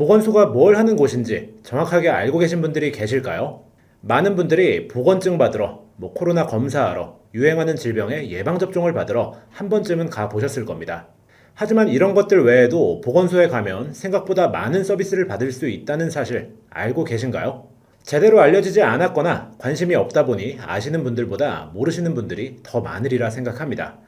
보건소가 뭘 하는 곳인지 정확하게 알고 계신 분들이 계실까요? 많은 분들이 보건증 받으러, 코로나 검사하러, 유행하는 질병의 예방접종을 받으러 한 번쯤은 가보셨을 겁니다. 하지만 이런 것들 외에도 보건소에 가면 생각보다 많은 서비스를 받을 수 있다는 사실 알고 계신가요? 제대로 알려지지 않았거나 관심이 없다 보니 아시는 분들보다 모르시는 분들이 더 많으리라 생각합니다.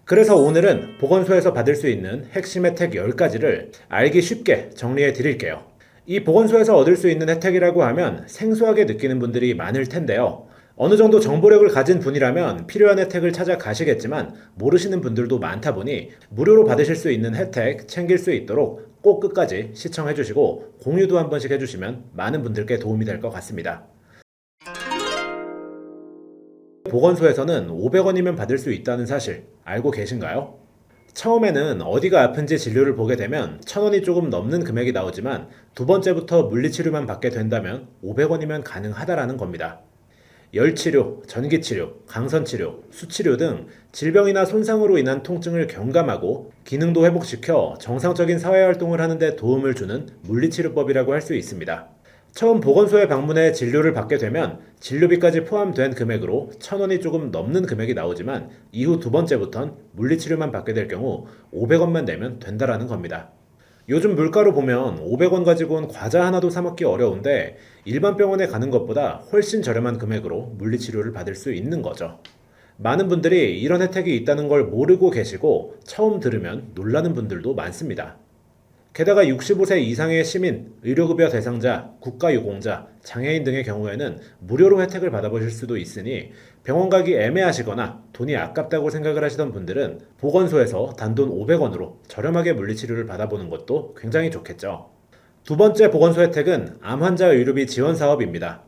그래서 오늘은 보건소에서 받을 수 있는 핵심 혜택 10가지를 알기 쉽게 정리해 드릴게요. 이 보건소에서 얻을 수 있는 혜택이라고 하면 생소하게 느끼는 분들이 많을 텐데요. 어느 정도 정보력을 가진 분이라면 필요한 혜택을 찾아 가시겠지만 모르시는 분들도 많다 보니 무료로 받으실 수 있는 혜택 챙길 수 있도록 꼭 끝까지 시청해 주시고 공유도 한 번씩 해주시면 많은 분들께 도움이 될 것 같습니다. 보건소에서는 500원이면 받을 수 있다는 사실 알고 계신가요? 처음에는 어디가 아픈지 진료를 보게 되면 1000원이 조금 넘는 금액이 나오지만 두 번째부터 물리치료만 받게 된다면 500원이면 가능하다라는 겁니다. 열치료, 전기치료, 강선치료, 수치료 등 질병이나 손상으로 인한 통증을 경감하고 기능도 회복시켜 정상적인 사회활동을 하는 데 도움을 주는 물리치료법이라고 할 수 있습니다. 처음 보건소에 방문해 진료를 받게 되면 진료비까지 포함된 금액으로 1000원이 조금 넘는 금액이 나오지만 이후 두 번째부턴 물리치료만 받게 될 경우 500원만 내면 된다라는 겁니다. 요즘 물가로 보면 500원 가지고는 과자 하나도 사 먹기 어려운데 일반 병원에 가는 것보다 훨씬 저렴한 금액으로 물리치료를 받을 수 있는 거죠. 많은 분들이 이런 혜택이 있다는 걸 모르고 계시고 처음 들으면 놀라는 분들도 많습니다. 게다가 65세 이상의 시민, 의료급여 대상자, 국가유공자, 장애인 등의 경우에는 무료로 혜택을 받아보실 수도 있으니 병원 가기 애매하시거나 돈이 아깝다고 생각을 하시던 분들은 보건소에서 단돈 500원으로 저렴하게 물리치료를 받아보는 것도 굉장히 좋겠죠. 두 번째 보건소 혜택은 암 환자 의료비 지원 사업입니다.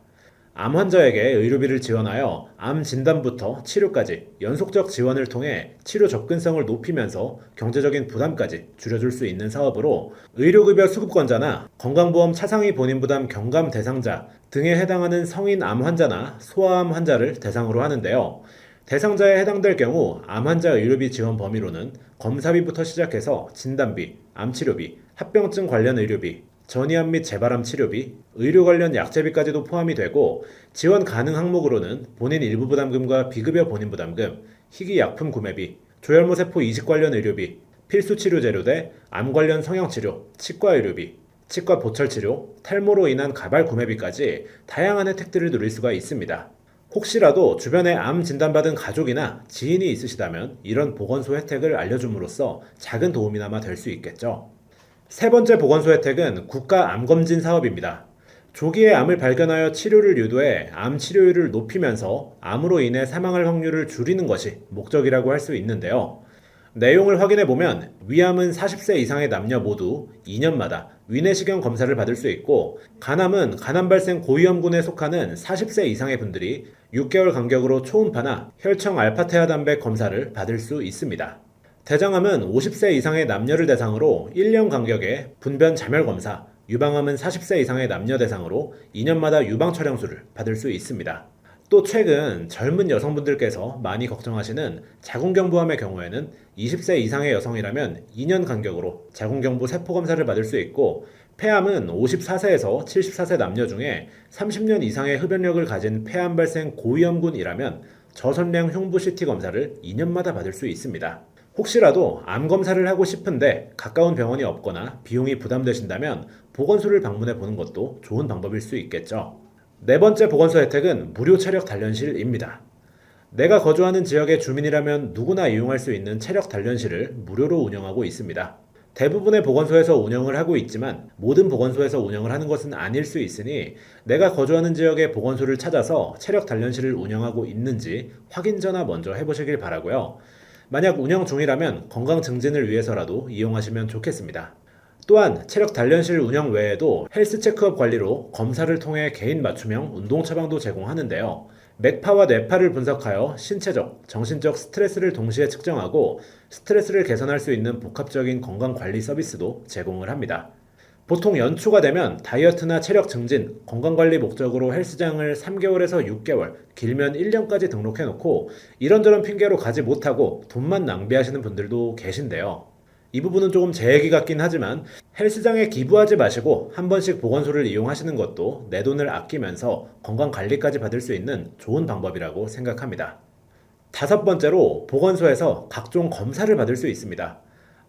암 환자에게 의료비를 지원하여 암 진단부터 치료까지 연속적 지원을 통해 치료 접근성을 높이면서 경제적인 부담까지 줄여줄 수 있는 사업으로 의료급여 수급권자나 건강보험 차상위 본인부담 경감 대상자 등에 해당하는 성인 암 환자나 소아암 환자를 대상으로 하는데요. 대상자에 해당될 경우 암 환자 의료비 지원 범위로는 검사비부터 시작해서 진단비, 암치료비, 합병증 관련 의료비, 전이암 및 재발암 치료비, 의료 관련 약제비까지도 포함이 되고 지원 가능 항목으로는 본인 일부 부담금과 비급여 본인 부담금, 희귀 약품 구매비, 조혈모 세포 이식 관련 의료비, 필수 치료 재료대, 암 관련 성형치료, 치과 의료비, 치과 보철 치료, 탈모로 인한 가발 구매비까지 다양한 혜택들을 누릴 수가 있습니다. 혹시라도 주변에 암 진단받은 가족이나 지인이 있으시다면 이런 보건소 혜택을 알려줌으로써 작은 도움이나마 될 수 있겠죠. 세 번째 보건소 혜택은 국가 암검진 사업입니다. 조기에 암을 발견하여 치료를 유도해 암 치료율을 높이면서 암으로 인해 사망할 확률을 줄이는 것이 목적이라고 할 수 있는데요. 내용을 확인해 보면 위암은 40세 이상의 남녀 모두 2년마다 위내시경 검사를 받을 수 있고 간암은 간암 발생 고위험군에 속하는 40세 이상의 분들이 6개월 간격으로 초음파나 혈청 알파테아 단백 검사를 받을 수 있습니다. 대장암은 50세 이상의 남녀를 대상으로 1년 간격에 분변 자멸 검사, 유방암은 40세 이상의 남녀 대상으로 2년마다 유방 촬영술을 받을 수 있습니다. 또 최근 젊은 여성분들께서 많이 걱정하시는 자궁경부암의 경우에는 20세 이상의 여성이라면 2년 간격으로 자궁경부 세포 검사를 받을 수 있고 폐암은 54세에서 74세 남녀 중에 30년 이상의 흡연력을 가진 폐암 발생 고위험군이라면 저선량 흉부 CT 검사를 2년마다 받을 수 있습니다. 혹시라도 암 검사를 하고 싶은데 가까운 병원이 없거나 비용이 부담되신다면 보건소를 방문해 보는 것도 좋은 방법일 수 있겠죠. 네 번째 보건소 혜택은 무료 체력 단련실입니다. 내가 거주하는 지역의 주민이라면 누구나 이용할 수 있는 체력 단련실을 무료로 운영하고 있습니다. 대부분의 보건소에서 운영을 하고 있지만 모든 보건소에서 운영을 하는 것은 아닐 수 있으니 내가 거주하는 지역의 보건소를 찾아서 체력 단련실을 운영하고 있는지 확인 전화 먼저 해보시길 바라고요. 만약 운영 중이라면 건강 증진을 위해서라도 이용하시면 좋겠습니다. 또한 체력 단련실 운영 외에도 헬스 체크업 관리로 검사를 통해 개인 맞춤형 운동 처방도 제공하는데요. 맥파와 뇌파를 분석하여 신체적, 정신적 스트레스를 동시에 측정하고 스트레스를 개선할 수 있는 복합적인 건강 관리 서비스도 제공을 합니다. 보통 연초가 되면 다이어트나 체력 증진, 건강관리 목적으로 헬스장을 3개월에서 6개월, 길면 1년까지 등록해놓고 이런저런 핑계로 가지 못하고 돈만 낭비하시는 분들도 계신데요. 이 부분은 조금 제 얘기 같긴 하지만 헬스장에 기부하지 마시고 한 번씩 보건소를 이용하시는 것도 내 돈을 아끼면서 건강 관리까지 받을 수 있는 좋은 방법이라고 생각합니다. 다섯 번째로 보건소에서 각종 검사를 받을 수 있습니다.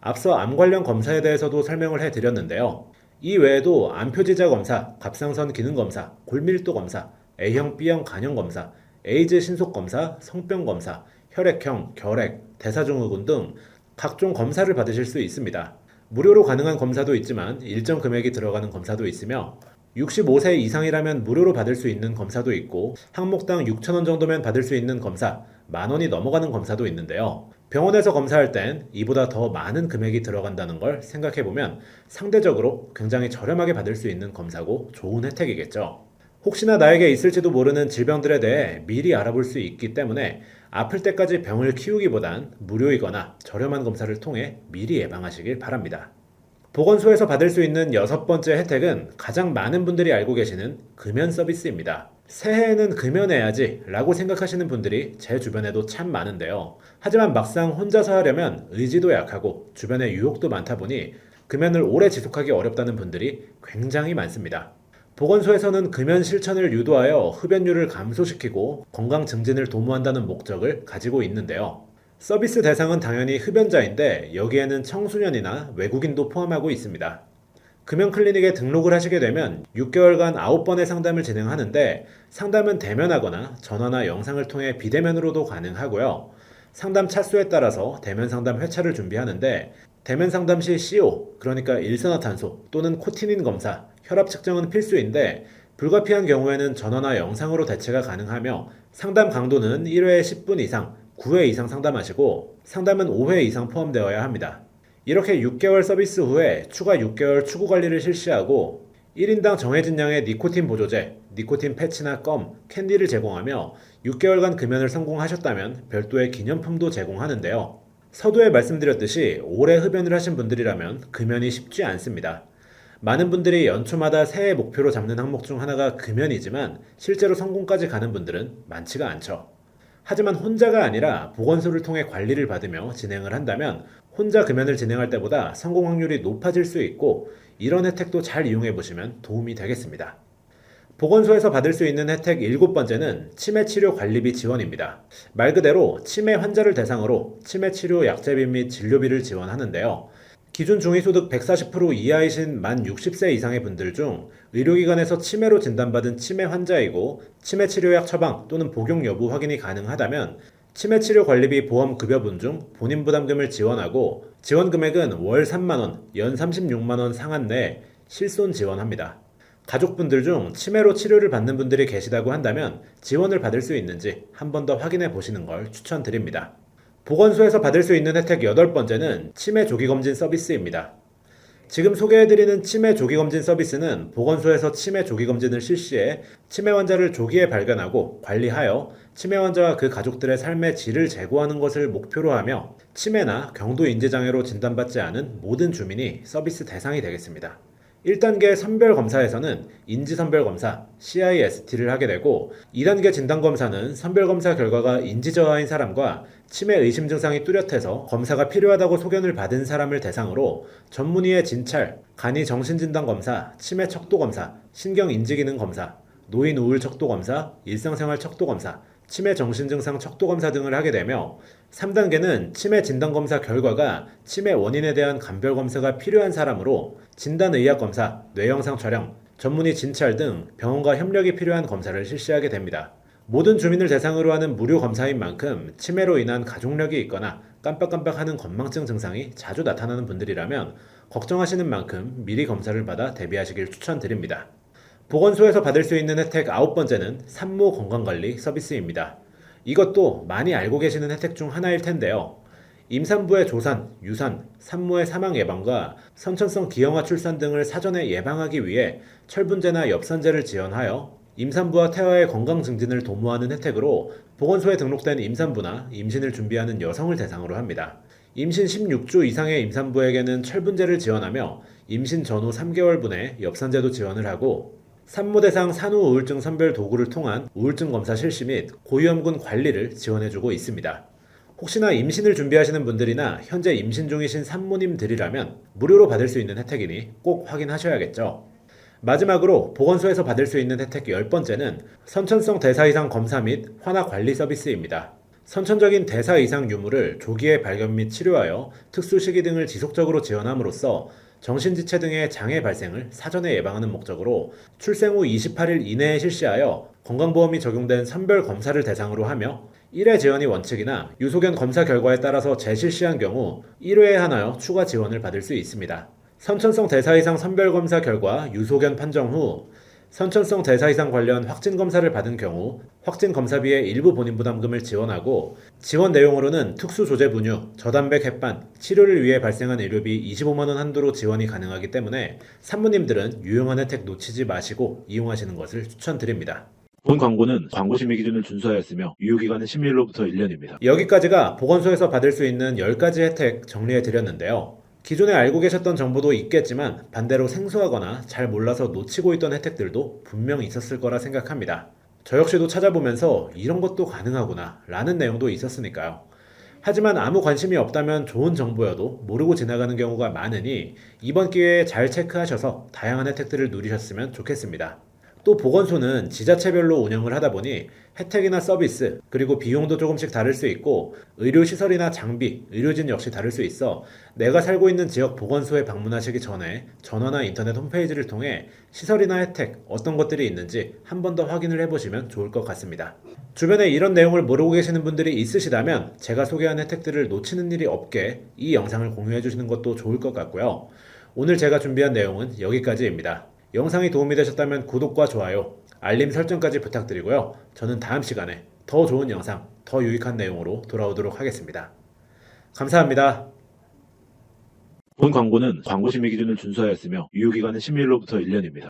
앞서 암 관련 검사에 대해서도 설명을 해드렸는데요. 이 외에도 암표지자 검사, 갑상선 기능 검사, 골밀도 검사, A형, B형 간염 검사, 에이즈 신속 검사, 성병 검사, 혈액형, 결핵, 대사증후군 등 각종 검사를 받으실 수 있습니다. 무료로 가능한 검사도 있지만 일정 금액이 들어가는 검사도 있으며 65세 이상이라면 무료로 받을 수 있는 검사도 있고 항목당 6,000원 정도면 받을 수 있는 검사, 10,000원이 넘어가는 검사도 있는데요. 병원에서 검사할 땐 이보다 더 많은 금액이 들어간다는 걸 생각해보면 상대적으로 굉장히 저렴하게 받을 수 있는 검사고 좋은 혜택이겠죠. 혹시나 나에게 있을지도 모르는 질병들에 대해 미리 알아볼 수 있기 때문에 아플 때까지 병을 키우기보단 무료이거나 저렴한 검사를 통해 미리 예방하시길 바랍니다. 보건소에서 받을 수 있는 여섯 번째 혜택은 가장 많은 분들이 알고 계시는 금연 서비스입니다. 새해에는 금연해야지 라고 생각하시는 분들이 제 주변에도 참 많은데요. 하지만 막상 혼자서 하려면 의지도 약하고 주변에 유혹도 많다 보니 금연을 오래 지속하기 어렵다는 분들이 굉장히 많습니다. 보건소에서는 금연 실천을 유도하여 흡연율을 감소시키고 건강 증진을 도모한다는 목적을 가지고 있는데요. 서비스 대상은 당연히 흡연자인데 여기에는 청소년이나 외국인도 포함하고 있습니다. 금연 클리닉에 등록을 하시게 되면 6개월간 9번의 상담을 진행하는데 상담은 대면하거나 전화나 영상을 통해 비대면으로도 가능하고요. 상담 차수에 따라서 대면 상담 회차를 준비하는데 대면 상담 시 CO, 그러니까 일산화탄소 또는 코티닌 검사, 혈압 측정은 필수인데 불가피한 경우에는 전화나 영상으로 대체가 가능하며 상담 강도는 1회에 10분 이상, 9회 이상 상담하시고 상담은 5회 이상 포함되어야 합니다. 이렇게 6개월 서비스 후에 추가 6개월 추구 관리를 실시하고 1인당 정해진 양의 니코틴 보조제, 니코틴 패치나 껌, 캔디를 제공하며 6개월간 금연을 성공하셨다면 별도의 기념품도 제공하는데요. 서두에 말씀드렸듯이 오래 흡연을 하신 분들이라면 금연이 쉽지 않습니다. 많은 분들이 연초마다 새해 목표로 잡는 항목 중 하나가 금연이지만 실제로 성공까지 가는 분들은 많지가 않죠. 하지만 혼자가 아니라 보건소를 통해 관리를 받으며 진행을 한다면 혼자 금연을 진행할 때보다 성공 확률이 높아질 수 있고 이런 혜택도 잘 이용해 보시면 도움이 되겠습니다. 보건소에서 받을 수 있는 혜택 일곱 번째는 치매 치료 관리비 지원입니다. 말 그대로 치매 환자를 대상으로 치매 치료 약제비 및 진료비를 지원하는데요. 기준 중위소득 140% 이하이신 만 60세 이상의 분들 중 의료기관에서 치매로 진단받은 치매 환자이고 치매 치료약 처방 또는 복용 여부 확인이 가능하다면 치매 치료 관리비 보험 급여분 중 본인 부담금을 지원하고 지원 금액은 월 3만원, 연 36만원 상한 내에 실손 지원합니다. 가족분들 중 치매로 치료를 받는 분들이 계시다고 한다면 지원을 받을 수 있는지 한 번 더 확인해 보시는 걸 추천드립니다. 보건소에서 받을 수 있는 혜택 여덟 번째는 치매 조기검진 서비스입니다. 지금 소개해드리는 치매 조기검진 서비스는 보건소에서 치매 조기검진을 실시해 치매 환자를 조기에 발견하고 관리하여 치매 환자와 그 가족들의 삶의 질을 제고하는 것을 목표로 하며 치매나 경도인지장애로 진단받지 않은 모든 주민이 서비스 대상이 되겠습니다. 1단계 선별검사에서는 인지선별검사 CIST를 하게 되고 2단계 진단검사는 선별검사 결과가 인지저하인 사람과 치매 의심 증상이 뚜렷해서 검사가 필요하다고 소견을 받은 사람을 대상으로 전문의의 진찰, 간이 정신진단검사, 치매 척도검사, 신경인지기능검사, 노인 우울 척도검사, 일상생활 척도검사, 치매 정신증상 척도검사 등을 하게 되며 3단계는 치매 진단검사 결과가 치매 원인에 대한 감별검사가 필요한 사람으로 진단의학검사, 뇌영상 촬영, 전문의 진찰 등 병원과 협력이 필요한 검사를 실시하게 됩니다. 모든 주민을 대상으로 하는 무료 검사인 만큼 치매로 인한 가족력이 있거나 깜빡깜빡하는 건망증 증상이 자주 나타나는 분들이라면 걱정하시는 만큼 미리 검사를 받아 대비하시길 추천드립니다. 보건소에서 받을 수 있는 혜택 아홉 번째는 산모 건강관리 서비스입니다. 이것도 많이 알고 계시는 혜택 중 하나일 텐데요. 임산부의 조산, 유산, 산모의 사망 예방과 선천성 기형아 출산 등을 사전에 예방하기 위해 철분제나 엽산제를 지원하여 임산부와 태아의 건강 증진을 도모하는 혜택으로 보건소에 등록된 임산부나 임신을 준비하는 여성을 대상으로 합니다. 임신 16주 이상의 임산부에게는 철분제를 지원하며 임신 전후 3개월분에 엽산제도 지원을 하고 산모 대상 산후 우울증 선별 도구를 통한 우울증 검사 실시 및 고위험군 관리를 지원해주고 있습니다. 혹시나 임신을 준비하시는 분들이나 현재 임신 중이신 산모님들이라면 무료로 받을 수 있는 혜택이니 꼭 확인하셔야겠죠. 마지막으로 보건소에서 받을 수 있는 혜택 10번째는 선천성 대사 이상 검사 및 환아 관리 서비스입니다. 선천적인 대사 이상 유무를 조기에 발견 및 치료하여 특수 시기 등을 지속적으로 지원함으로써 정신지체 등의 장애 발생을 사전에 예방하는 목적으로 출생 후 28일 이내에 실시하여 건강보험이 적용된 선별 검사를 대상으로 하며 1회 지원이 원칙이나 유소견 검사 결과에 따라서 재실시한 경우 1회에 하나여 추가 지원을 받을 수 있습니다. 선천성 대사 이상 선별검사 결과 유소견 판정 후 선천성 대사 이상 관련 확진 검사를 받은 경우 확진 검사비의 일부 본인 부담금을 지원하고 지원 내용으로는 특수 조제 분유, 저단백 햇반, 치료를 위해 발생한 의료비 25만 원 한도로 지원이 가능하기 때문에 산모님들은 유용한 혜택 놓치지 마시고 이용하시는 것을 추천드립니다. 본 광고는 광고심의 기준을 준수하였으며 유효기간은 10일로부터 1년입니다. 여기까지가 보건소에서 받을 수 있는 10가지 혜택 정리해 드렸는데요. 기존에 알고 계셨던 정보도 있겠지만 반대로 생소하거나 잘 몰라서 놓치고 있던 혜택들도 분명 있었을 거라 생각합니다. 저 역시도 찾아보면서 이런 것도 가능하구나 라는 내용도 있었으니까요. 하지만 아무 관심이 없다면 좋은 정보여도 모르고 지나가는 경우가 많으니 이번 기회에 잘 체크하셔서 다양한 혜택들을 누리셨으면 좋겠습니다. 또 보건소는 지자체별로 운영을 하다 보니 혜택이나 서비스, 그리고 비용도 조금씩 다를 수 있고 의료시설이나 장비, 의료진 역시 다를 수 있어 내가 살고 있는 지역 보건소에 방문하시기 전에 전화나 인터넷 홈페이지를 통해 시설이나 혜택, 어떤 것들이 있는지 한 번 더 확인을 해보시면 좋을 것 같습니다. 주변에 이런 내용을 모르고 계시는 분들이 있으시다면 제가 소개한 혜택들을 놓치는 일이 없게 이 영상을 공유해 주시는 것도 좋을 것 같고요. 오늘 제가 준비한 내용은 여기까지입니다. 영상이 도움이 되셨다면 구독과 좋아요, 알림 설정까지 부탁드리고요. 저는 다음 시간에 더 좋은 영상, 더 유익한 내용으로 돌아오도록 하겠습니다. 감사합니다. 본 광고는 광고심의 기준을 준수하였으며 유효기간은 10일로부터 1년입니다.